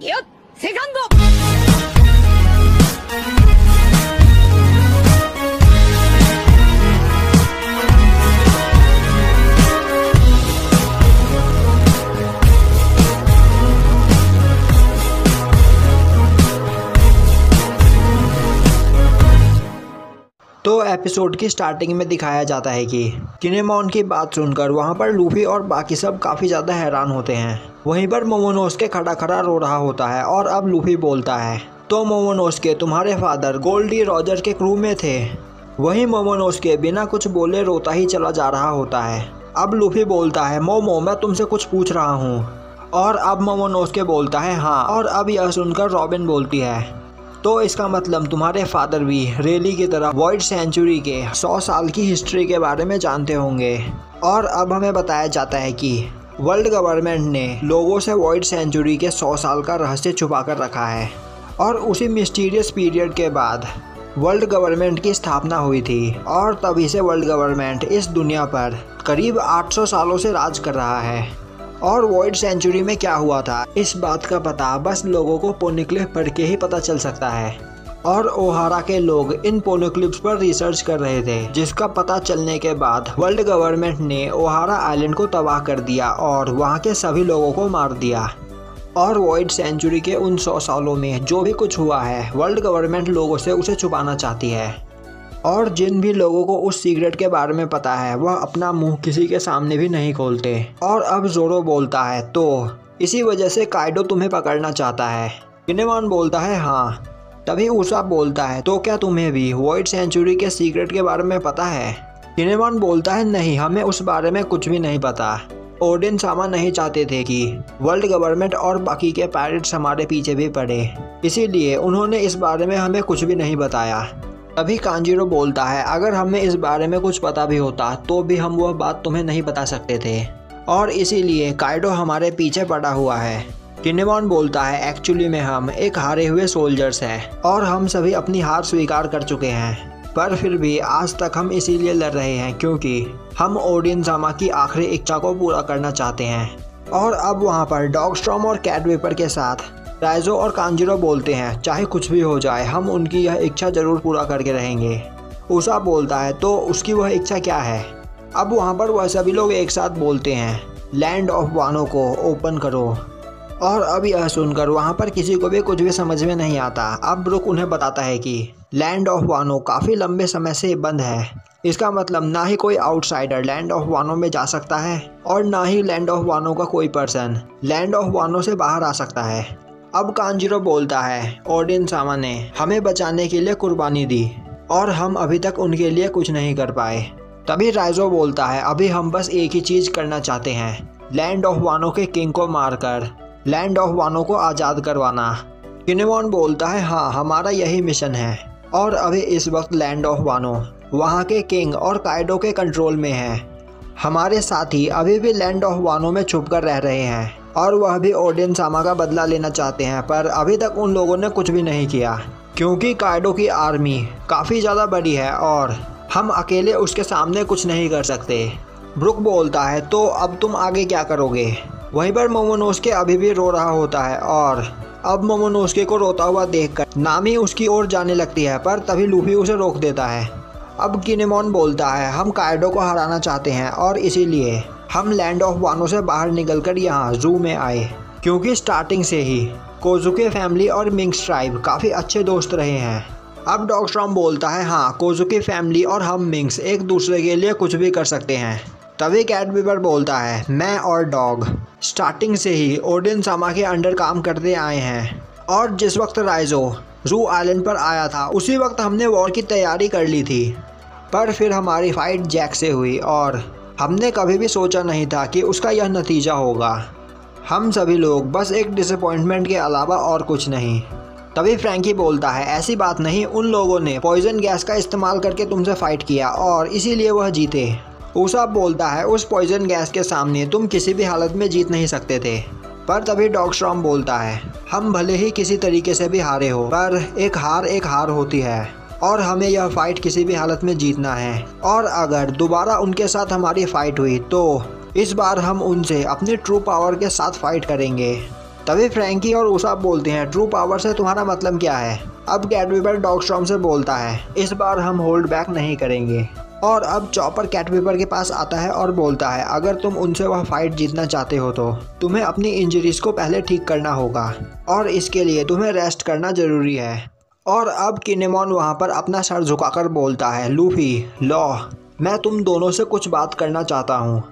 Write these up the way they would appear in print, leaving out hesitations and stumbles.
よっセカンド。तो episode की starting में दिखाया जाता है कि किनेमोन की बात सुनकर वहाँ पर लूफी और बाकी सब काफ़ी ज़्यादा हैरान होते हैं। वहीं पर मोमोनोसुके खड़ा खड़ा रो रहा होता है और अब लूफी बोलता है, तो मोमोनोसुके तुम्हारे फादर गोल्डी रॉजर के क्रू में थे। वहीं मोमोनोसुके बिना कुछ बोले रोता ही चला जा रहा होता है। अब लूफी बोलता है, मोमो मैं तुमसे कुछ पूछ रहा हूँ। और अब मोमोनोसुके बोलता है हाँ। और अब यह सुनकर रॉबिन बोलती है, तो इसका मतलब तुम्हारे फादर भी रेली की तरह वॉइड सेंचुरी के 100 साल की हिस्ट्री के बारे में जानते होंगे। और अब हमें बताया जाता है कि वर्ल्ड गवर्नमेंट ने लोगों से वॉइड सेंचुरी के 100 साल का रहस्य छुपा कर रखा है। और उसी मिस्टीरियस पीरियड के बाद वर्ल्ड गवर्नमेंट की स्थापना हुई थी और तभी से वर्ल्ड गवर्नमेंट इस दुनिया पर करीब 800 सालों से राज कर रहा है। और वॉइड सेंचुरी में क्या हुआ था, इस बात का पता बस लोगों को पोनिक्लिफ पढ़ के ही पता चल सकता है। और ओहारा के लोग इन पोनिक्लिफ्स पर रिसर्च कर रहे थे, जिसका पता चलने के बाद वर्ल्ड गवर्नमेंट ने ओहारा आइलैंड को तबाह कर दिया और वहाँ के सभी लोगों को मार दिया। और वॉइड सेंचुरी के उन 100 सालों में जो भी कुछ हुआ है, वर्ल्ड गवर्नमेंट लोगों से उसे छुपाना चाहती है। और जिन भी लोगों को उस सीक्रेट के बारे में पता है, वह अपना मुंह किसी के सामने भी नहीं खोलते। और अब जोरो बोलता है, तो इसी वजह से काइडो तुम्हें पकड़ना चाहता है। किनेमोन बोलता है हाँ। तभी उसाप बोलता है, तो क्या तुम्हें भी वॉइड सेंचुरी के सीक्रेट के बारे में पता है? किनेमोन बोलता है नहीं, हमें उस बारे में कुछ भी नहीं पता। ओडिन सामा नहीं चाहते थे कि वर्ल्ड गवर्नमेंट और बाकी के पायरेट्स हमारे पीछे भी पड़े, इसीलिए उन्होंने इस बारे में हमें कुछ भी नहीं बताया। तभी कांजीरो बोलता है, अगर हमें इस बारे में कुछ पता भी होता तो भी हम वह बात तुम्हें नहीं बता सकते थे, और इसीलिए काइडो हमारे पीछे पड़ा हुआ है। किनेमोन बोलता है, एक्चुअली में हम एक हारे हुए सोल्जर्स हैं और हम सभी अपनी हार स्वीकार कर चुके हैं, पर फिर भी आज तक हम इसीलिए लड़ रहे हैं क्योंकि हम ओडिन सामा की आखिरी इच्छा को पूरा करना चाहते हैं। और अब वहाँ पर डॉगस्टॉर्म और कैट वेपर के साथ राइजो और कांजीरो बोलते हैं, चाहे कुछ भी हो जाए हम उनकी यह इच्छा जरूर पूरा करके रहेंगे। उसाप बोलता है, तो उसकी वह इच्छा क्या है? अब वहाँ पर वह सभी लोग एक साथ बोलते हैं, लैंड ऑफ वानो को ओपन करो। और अब यह सुनकर वहाँ पर किसी को भी कुछ भी समझ में नहीं आता। अब ब्रुक उन्हें बताता है कि लैंड ऑफ वानो काफ़ी लंबे समय से बंद है। इसका मतलब ना ही कोई आउटसाइडर लैंड ऑफ वानो में जा सकता है और ना ही लैंड ऑफ वानो का कोई पर्सन लैंड ऑफ वानो से बाहर आ सकता है। अब कांजीरो बोलता है, ओडिन सामा ने हमें बचाने के लिए कुर्बानी दी और हम अभी तक उनके लिए कुछ नहीं कर पाए। तभी राइजो बोलता है, अभी हम बस एक ही चीज़ करना चाहते हैं, लैंड ऑफ वानो के किंग को मारकर लैंड ऑफ वानो को आज़ाद करवाना। किनेमोन बोलता है, हाँ हमारा यही मिशन है। और अभी इस वक्त लैंड ऑफ वानो वहाँ के किंग और काइडो के कंट्रोल में है। हमारे साथी अभी भी लैंड ऑफ वानो में छुप कर रह रहे हैं और वह भी ओडिन सामा का बदला लेना चाहते हैं, पर अभी तक उन लोगों ने कुछ भी नहीं किया क्योंकि काइडो की आर्मी काफ़ी ज़्यादा बड़ी है और हम अकेले उसके सामने कुछ नहीं कर सकते। ब्रुक बोलता है, तो अब तुम आगे क्या करोगे? वहीं पर मोमोनोसुके अभी भी रो रहा होता है और अब मोमोनोसुके को रोता हुआ देखकर नामी उसकी ओर जाने लगती है, पर तभी लूफी उसे रोक देता है। अब किनेमोन बोलता है, हम काइडो को हराना चाहते हैं और इसीलिए हम लैंड ऑफ वानो से बाहर निकलकर यहाँ जू में आए, क्योंकि स्टार्टिंग से ही कोजुके फैमिली और मिंक्स ट्राइब काफ़ी अच्छे दोस्त रहे हैं। अब डॉगस्टॉर्म बोलता है, हाँ कोजुके फैमिली और हम मिंक्स एक दूसरे के लिए कुछ भी कर सकते हैं। तभी कैट वेपर बोलता है, मैं और डॉग स्टार्टिंग से ही ओडिन सामा के अंडर काम करते आए हैं और जिस वक्त राइजो जू आइलैंड पर आया था उसी वक्त हमने वॉर की तैयारी कर ली थी, पर फिर हमारी फाइट जैक से हुई और हमने कभी भी सोचा नहीं था कि उसका यह नतीजा होगा। हम सभी लोग बस एक डिसअपॉइंटमेंट के अलावा और कुछ नहीं। तभी फ्रैंकी बोलता है, ऐसी बात नहीं, उन लोगों ने पॉइजन गैस का इस्तेमाल करके तुमसे फाइट किया और इसीलिए वह जीते। उसाप बोलता है, उस पॉइजन गैस के सामने तुम किसी भी हालत में जीत नहीं सकते थे। पर तभी डॉगस्टॉर्म बोलता है, हम भले ही किसी तरीके से भी हारे हो, पर एक हार होती है और हमें यह फाइट किसी भी हालत में जीतना है। और अगर दोबारा उनके साथ हमारी फाइट हुई तो इस बार हम उनसे अपनी ट्रू पावर के साथ फाइट करेंगे। तभी फ्रैंकी और उसाप बोलते हैं, ट्रू पावर से तुम्हारा मतलब क्या है? अब कैटवीपर डॉगस्टॉर्म से बोलता है, इस बार हम होल्ड बैक नहीं करेंगे। और अब चॉपर कैटवीपर के पास आता है और बोलता है, अगर तुम उनसे वह फाइट जीतना चाहते हो तो तुम्हें अपनी इंजरीज को पहले ठीक करना होगा और इसके लिए तुम्हें रेस्ट करना जरूरी है। और अब किनेमॉन वहाँ पर अपना सर झुकाकर बोलता है, लूफी, लॉ, मैं तुम दोनों से कुछ बात करना चाहता हूँ।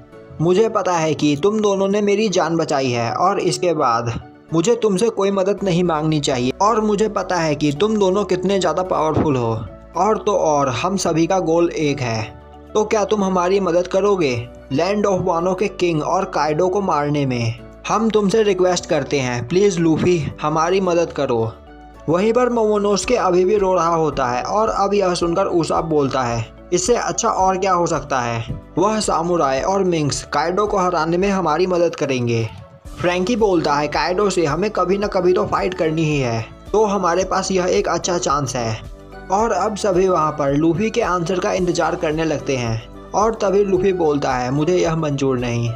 मुझे पता है कि तुम दोनों ने मेरी जान बचाई है और इसके बाद मुझे तुमसे कोई मदद नहीं मांगनी चाहिए। और मुझे पता है कि तुम दोनों कितने ज़्यादा पावरफुल हो। और तो और हम सभी का गोल एक है। तो क्या तुम हमारी मदद करोगे लैंड ऑफ वानो के किंग और काइडो को मारने में? हम तुमसे रिक्वेस्ट करते हैं, प्लीज़ लूफी हमारी मदद करो। वहीं पर मोमोनोसुके अभी भी रो रहा होता है और अब यह सुनकर उसाप बोलता है, इससे अच्छा और क्या हो सकता है? वह सामुराई और मिंक्स काइडो को हराने में हमारी मदद करेंगे। फ्रैंकी बोलता है, काइडो से हमें कभी न कभी तो फाइट करनी ही है, तो हमारे पास यह एक अच्छा चांस है। और अब सभी वहाँ पर लूफी के आंसर का इंतजार करने लगते हैं और तभी लूफी बोलता है, मुझे यह मंजूर नहीं।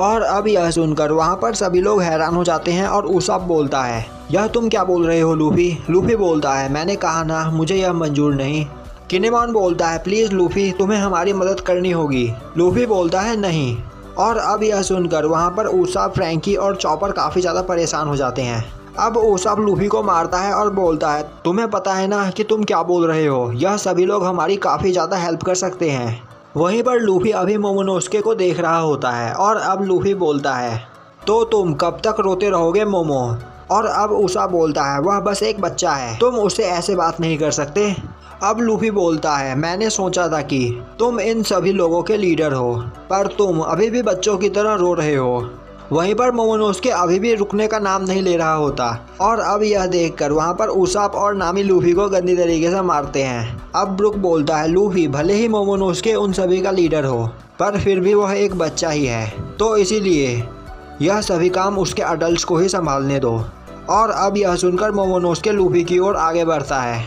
और अब यह सुनकर वहाँ पर सभी लोग हैरान हो जाते हैं और उसाप बोलता है, यह तुम क्या बोल रहे हो लूफी? लूफी बोलता है, मैंने कहा ना मुझे यह मंजूर नहीं। किनेमॉन बोलता है, प्लीज़ लूफी तुम्हें हमारी मदद करनी होगी। लूफी बोलता है, नहीं। और अब यह सुनकर वहाँ पर उसाप, फ्रैंकी और चॉपर काफ़ी ज़्यादा परेशान हो जाते हैं। अब उसाप लूफी को मारता है और बोलता है, तुम्हें पता है ना कि तुम क्या बोल रहे हो? यह सभी लोग हमारी काफ़ी ज़्यादा हेल्प कर सकते हैं। वहीं पर लूफी अभी मोमोनोसुके को देख रहा होता है और अब लूफी बोलता है, तो तुम कब तक रोते रहोगे मोमो? और अब उसाप बोलता है, वह बस एक बच्चा है, तुम उससे ऐसे बात नहीं कर सकते। अब लूफी बोलता है, मैंने सोचा था कि तुम इन सभी लोगों के लीडर हो, पर तुम अभी भी बच्चों की तरह रो रहे हो। वहीं पर मोमोनोसुके अभी भी रुकने का नाम नहीं ले रहा होता और अब यह देखकर वहाँ पर उसाप और नामी लूफी को गंदी तरीके से मारते हैं। अब ब्रुक बोलता है, लूफी भले ही मोमोनोसुके उन सभी का लीडर हो, पर फिर भी वह एक बच्चा ही है, तो इसीलिए यह सभी काम उसके अडल्ट्स को ही संभालने दो। और अब यह सुनकर मोमोनोसुके लूफी की ओर आगे बढ़ता है।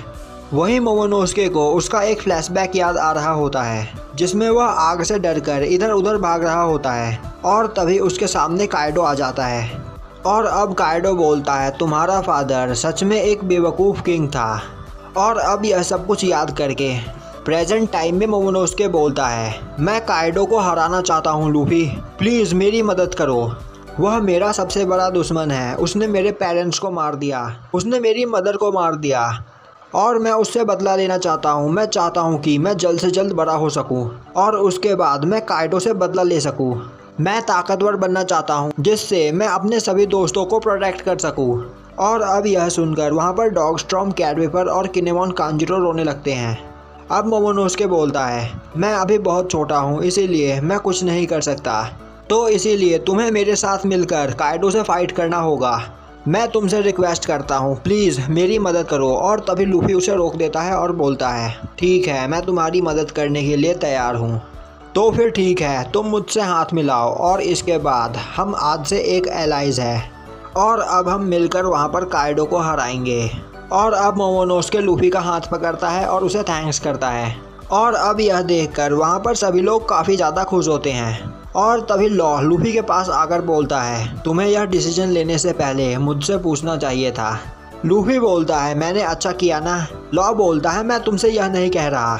वहीं मोमोनोसुके को उसका एक फ्लैशबैक याद आ रहा होता है, जिसमें वह आग से डरकर इधर उधर भाग रहा होता है और तभी उसके सामने काइडो आ जाता है। और अब काइडो बोलता है, तुम्हारा फादर सच में एक बेवकूफ़ किंग था। और अब यह सब कुछ याद करके प्रेजेंट टाइम में मोमोनोसुके बोलता है, मैं काइडो को हराना चाहता हूँ लूफी, प्लीज़ मेरी मदद करो। वह मेरा सबसे बड़ा दुश्मन है, उसने मेरे पेरेंट्स को मार दिया, उसने मेरी मदर को मार दिया और मैं उससे बदला लेना चाहता हूँ। मैं चाहता हूँ कि मैं जल्द से जल्द बड़ा हो सकूँ और उसके बाद मैं काइडो से बदला ले सकूँ। मैं ताकतवर बनना चाहता हूँ जिससे मैं अपने सभी दोस्तों को प्रोटेक्ट कर सकूँ। और अब यह सुनकर वहाँ पर डॉगस्टॉर्म, कैटवीपर और किनेमॉन कांजिरो रोने लगते हैं। अब मोमोनोसुके बोलता है, मैं अभी बहुत छोटा हूँ, इसीलिए मैं कुछ नहीं कर सकता, तो इसीलिए तुम्हें मेरे साथ मिलकर काइडो से फाइट करना होगा। मैं तुमसे रिक्वेस्ट करता हूँ, प्लीज़ मेरी मदद करो। और तभी लूफी उसे रोक देता है और बोलता है, ठीक है, मैं तुम्हारी मदद करने के लिए तैयार हूँ। तो फिर ठीक है, तुम मुझसे हाथ मिलाओ और इसके बाद हम आज से एक एलाइज है और अब हम मिलकर वहाँ पर काइडो को हराएंगे। और अब मोमोनोसुके लूफी का हाथ पकड़ता है और उसे थैंक्स करता है। और अब यह देखकर वहाँ पर सभी लोग काफ़ी ज़्यादा खुश होते हैं। और तभी लॉ लूफी के पास आकर बोलता है, तुम्हें यह डिसीजन लेने से पहले मुझसे पूछना चाहिए था। लूफी बोलता है, मैंने अच्छा किया ना। लॉ बोलता है, मैं तुमसे यह नहीं कह रहा।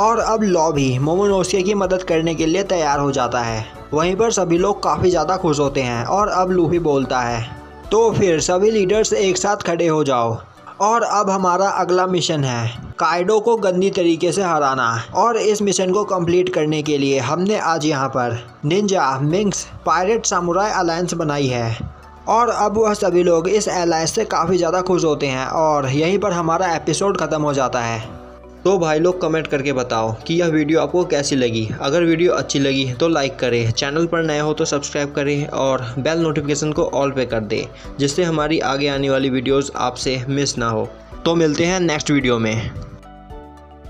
और अब लॉ भी मोमोनोसुके की मदद करने के लिए तैयार हो जाता है। वहीं पर सभी लोग काफ़ी ज़्यादा खुश होते हैं। और अब लूफी बोलता है, तो फिर सभी लीडर्स एक साथ खड़े हो जाओ और अब हमारा अगला मिशन है काइडो को गंदी तरीके से हराना। और इस मिशन को कंप्लीट करने के लिए हमने आज यहाँ पर निंजा, मिंक्स, पायरेट, सामुराई अलायंस बनाई है। और अब वह सभी लोग इस अलायंस से काफ़ी ज़्यादा खुश होते हैं और यहीं पर हमारा एपिसोड ख़त्म हो जाता है। तो भाई लोग कमेंट करके बताओ कि यह वीडियो आपको कैसी लगी। अगर वीडियो अच्छी लगी तो लाइक करें, चैनल पर नए हो तो सब्सक्राइब करें और बेल नोटिफिकेशन को ऑल पे कर दें, जिससे हमारी आगे आने वाली वीडियोस आपसे मिस ना हो। तो मिलते हैं नेक्स्ट वीडियो में।